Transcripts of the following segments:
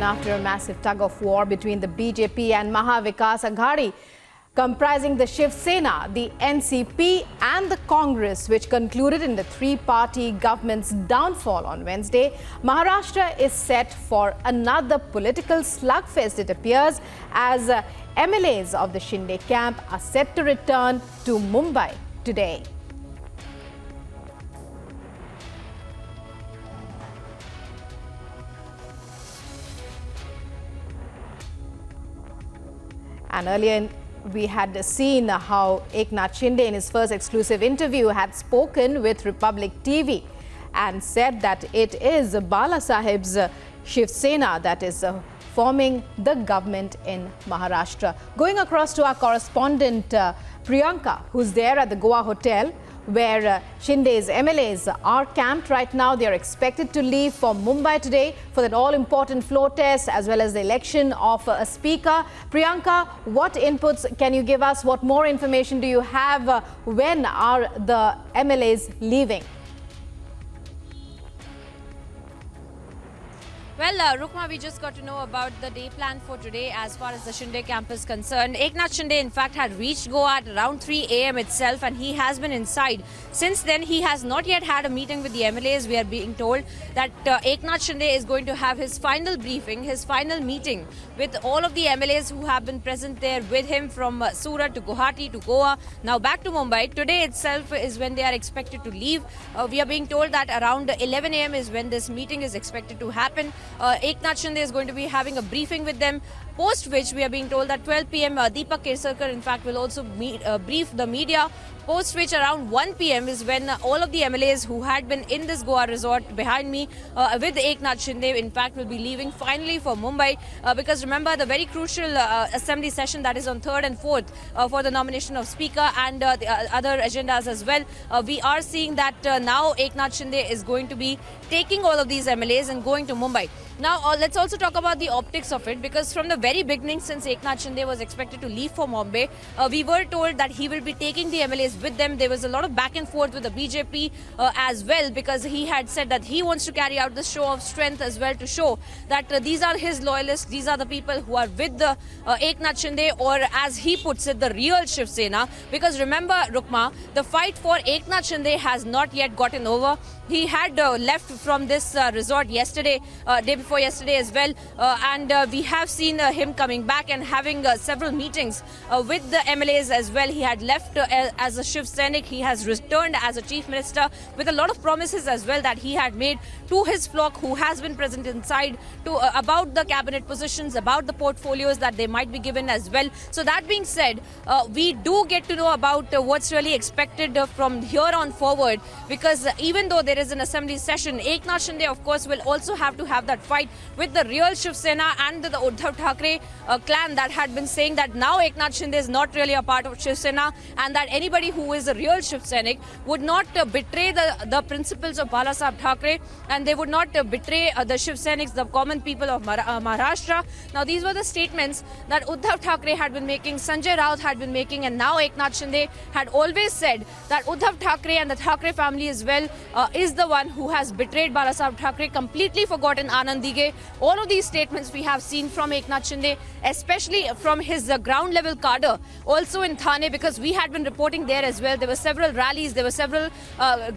after a massive tug-of-war between the BJP and Maha Aghadi, comprising the Shiv Sena, the NCP and the Congress, which concluded in the three-party government's downfall on Wednesday. Maharashtra is set for another political slugfest, it appears, as MLAs of the Shinde camp are set to return to Mumbai today. And earlier we had seen how Eknath Shinde in his first exclusive interview had spoken with Republic TV and said that it is Bala Sahib's Shiv Sena that is forming the government in Maharashtra. Going across to our correspondent Priyanka, who's there at the Goa Hotel, where Shinde's MLAs are camped right now. They are expected to leave for Mumbai today for that all-important floor test as well as the election of a speaker. Priyanka, what inputs can you give us? What more information do you have? When are the MLAs leaving? Well, Rukma, we just got to know about the day plan for today as far as the Shinde camp is concerned. Eknath Shinde, in fact, had reached Goa at around 3 a.m. itself, and he has been inside. Since then, he has not yet had a meeting with the MLAs. We are being told that Eknath Shinde is going to have his final briefing, his final meeting with all of the MLAs who have been present there with him from Surat to Guwahati to Goa, now back to Mumbai. Today itself is when they are expected to leave. We are being told that around 11 a.m. is when this meeting is expected to happen. Eknath Shinde is going to be having a briefing with them, post which we are being told that 12 p.m. Deepak Kersarkar in fact will also brief the media, post which around 1 p.m. is when all of the MLAs who had been in this Goa resort behind me with Eknath Shinde in fact will be leaving finally for Mumbai, because remember the very crucial assembly session that is on 3rd and 4th for the nomination of speaker and the other agendas as well. We are seeing that now Eknath Shinde is going to be taking all of these MLAs and going to Mumbai. Now, let's also talk about the optics of it, because from the very beginning, since Eknath Shinde was expected to leave for Mumbai, we were told that he will be taking the MLAs with them. There was a lot of back and forth with the BJP as well, because he had said that he wants to carry out the show of strength as well, to show that these are his loyalists, these are the people who are with the Eknath Shinde, or as he puts it, the real Shiv Sena. Because remember, Rukma, the fight for Eknath Shinde has not yet gotten over. He had left from this resort yesterday, day before yesterday as well, and we have seen him coming back and having several meetings with the MLAs as well. He had left as a Shiv Sainik. He has returned as a chief minister with a lot of promises as well that he had made to his flock who has been present inside, to about the cabinet positions, about the portfolios that they might be given as well. So that being said, we do get to know about what's really expected from here on forward, because even though there is an assembly session, Eknath Shinde of course will also have to have that fight with the real Shiv Sena and the Uddhav Thackeray clan that had been saying that now Eknath Shinde is not really a part of Shiv Sena, and that anybody who is a real Shiv Sainik would not betray the principles of Bala Sahib Thackeray, and they would not betray the Shiv Sainiks, the common people of Maharashtra. Now these were the statements that Uddhav Thackeray had been making, Sanjay Raut had been making, and now Eknath Shinde had always said that Uddhav Thackeray and the Thackeray family as well is the one who has betrayed Bala Sahib Thackeray, completely forgotten Anand Dige. All of these statements we have seen from Eknath Shinde, especially from his ground level cadre, also in Thane, because we had been reporting there as well. There were several rallies, there were several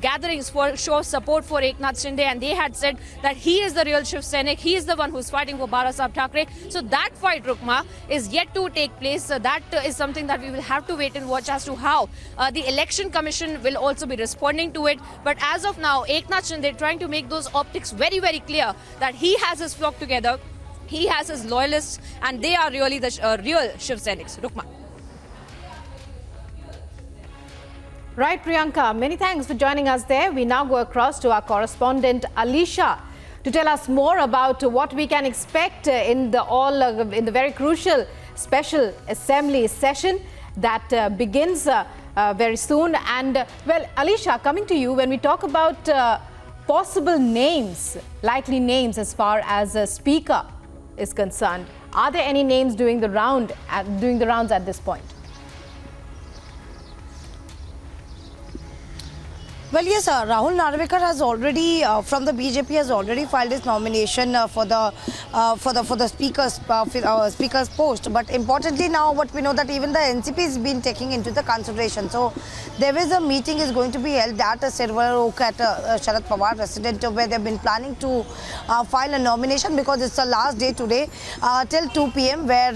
gatherings for show of support for Eknath Shinde, and they had said that he is the real Shiv Sainik, he is the one who's fighting for Bala Sahib Thackeray. So that fight, Rukma, is yet to take place. That is something that we will have to wait and watch as to how the election commission will also be responding to it. But as of now, Eknath Shinde trying to make those optics very, very clear that he has his flock together, he has his loyalists, and they are really the real Shiv Sainiks. Rukma. Right, Priyanka, many thanks for joining us there. We now go across to our correspondent Alisha to tell us more about what we can expect in the very crucial special assembly session that begins very soon. And well, Alisha, coming to you, when we talk about possible names, likely names as far as a speaker is concerned, are there any names doing the rounds at this point? Well, yes, Rahul Narvekar has already, from the BJP, has already filed his nomination for the speaker's post. But importantly, now what we know that even the NCP is been taking into the consideration. So there is a meeting is going to be held at Silver Oak at Sharad Pawar residence, where they've been planning to file a nomination, because it's the last day today till 2 p.m. where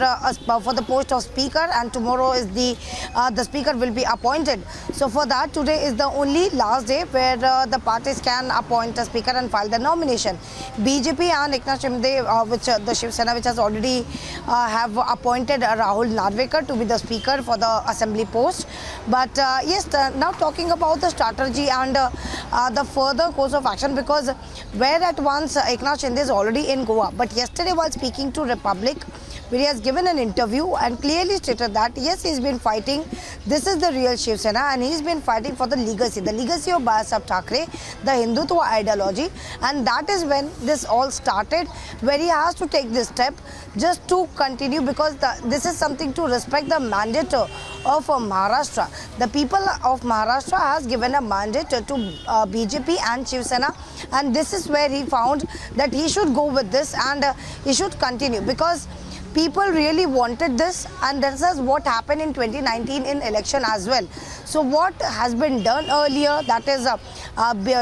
for the post of speaker, and tomorrow is the speaker will be appointed. So for that, today is the only last day where the parties can appoint a speaker and file the nomination. BJP and Eknath Shinde, which the Shiv Sena, which has already have appointed Rahul Narvekar to be the speaker for the assembly post. But yes, now talking about the strategy and the further course of action, because where at once Eknath Shinde is already in Goa, but yesterday while speaking to Republic, where he has given an interview and clearly stated that yes, he's been fighting. This is the real Shiv Sena, and he's been fighting for the legacy of Balsab Thackeray, the Hindutva ideology, and that is when this all started, where he has to take this step just to continue, because this is something to respect the mandate of Maharashtra. The people of Maharashtra has given a mandate to BJP and Shiv Sena, and this is where he found that he should go with this and he should continue, because people really wanted this, and this is what happened in 2019 in election as well. So what has been done earlier, that is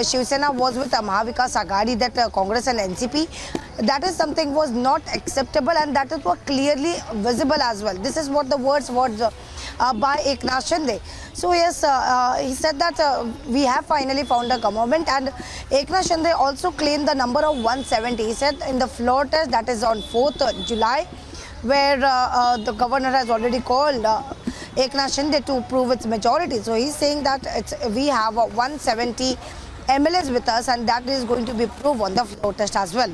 Shiv Sena was with Maha Aghadi, that Congress and NCP, that is something was not acceptable, and that is what clearly visible as well. This is what the words was by Eknath Shinde. So yes, he said that we have finally found a government, and Eknath Shinde also claimed the number of 170. He said in the floor test, that is on 4th July, where the governor has already called Eknath Shinde to prove its majority. So he's saying that we have 170 MLAs with us, and that is going to be proved on the floor test as well.